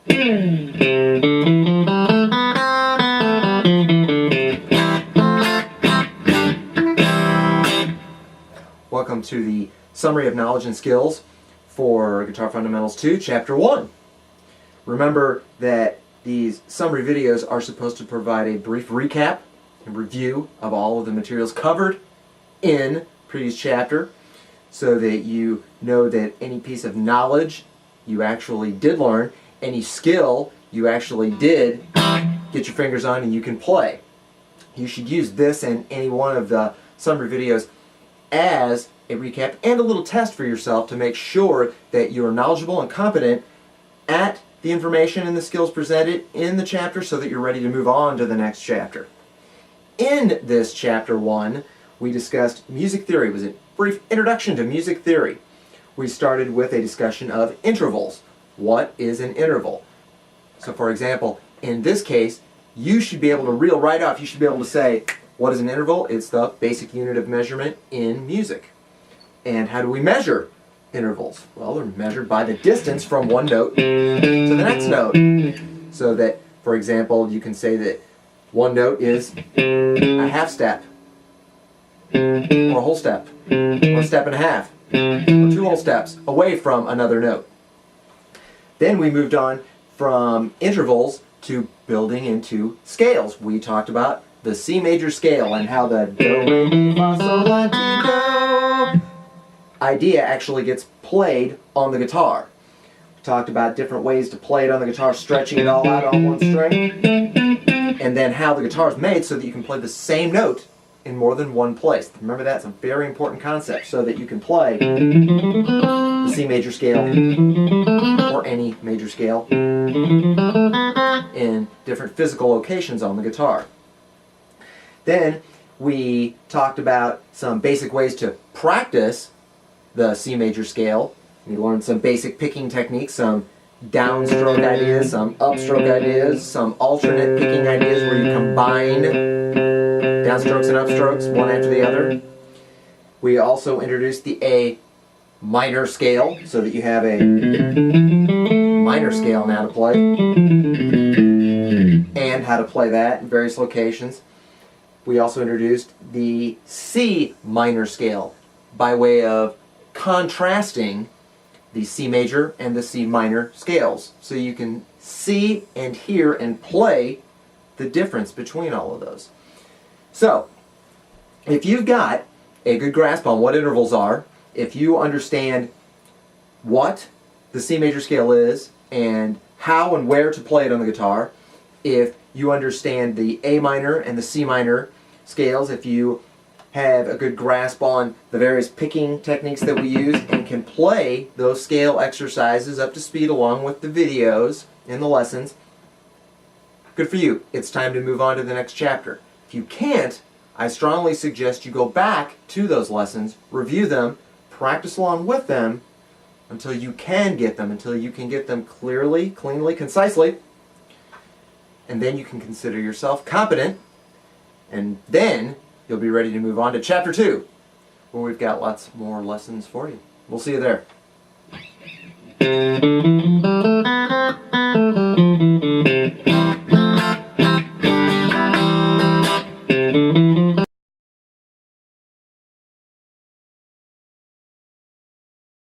Welcome to the Summary of Knowledge and Skills for Guitar Fundamentals 2, Chapter 1. Remember that these summary videos are supposed to provide a brief recap and review of all of the materials covered in previous chapter, so that you know that any piece of knowledge you actually did learn, any skill you actually did get your fingers on and you can play. You should use this and any one of the summary videos as a recap and a little test for yourself to make sure that you're knowledgeable and competent at the information and the skills presented in the chapter, so that you're ready to move on to the next chapter. In this chapter 1, we discussed music theory. It was a brief introduction to music theory. We started with a discussion of intervals. What is an interval? So for example, in this case, you should be able to reel right off. You should be able to say, what is an interval? It's the basic unit of measurement in music. And how do we measure intervals? Well, they're measured by the distance from one note to the next note. So that, for example, you can say that one note is a half step, or a whole step, or a step and a half, or 2 whole steps away from another note. Then we moved on from intervals to building into scales. We talked about the C major scale and how the do, re, mi, fa, sol, la, ti, do idea actually gets played on the guitar. We talked about different ways to play it on the guitar, stretching it all out on one string, and then how the guitar is made so that you can play the same note in more than one place. Remember, that's a very important concept, so that you can play the C major scale or any major scale in different physical locations on the guitar. Then we talked about some basic ways to practice the C major scale. We learned some basic picking techniques, some downstroke ideas, some upstroke ideas, some alternate picking ideas where you combine downstrokes and upstrokes one after the other. We also introduced the A minor scale, so that you have a minor scale now to play, and how to play that in various locations. We also introduced the C minor scale by way of contrasting the C major and the C minor scales, so you can see and hear and play the difference between all of those. So, if you've got a good grasp on what intervals are, if you understand what the C major scale is and how and where to play it on the guitar, if you understand the A minor and the C minor scales, if you have a good grasp on the various picking techniques that we use and can play those scale exercises up to speed along with the videos and the lessons, good for you. It's time to move on to the next chapter. If you can't, I strongly suggest you go back to those lessons, review them, practice along with them until you can get them, until you can get them clearly, cleanly, concisely, and then you can consider yourself competent, and then you'll be ready to move on to Chapter 2, where we've got lots more lessons for you. We'll see you there.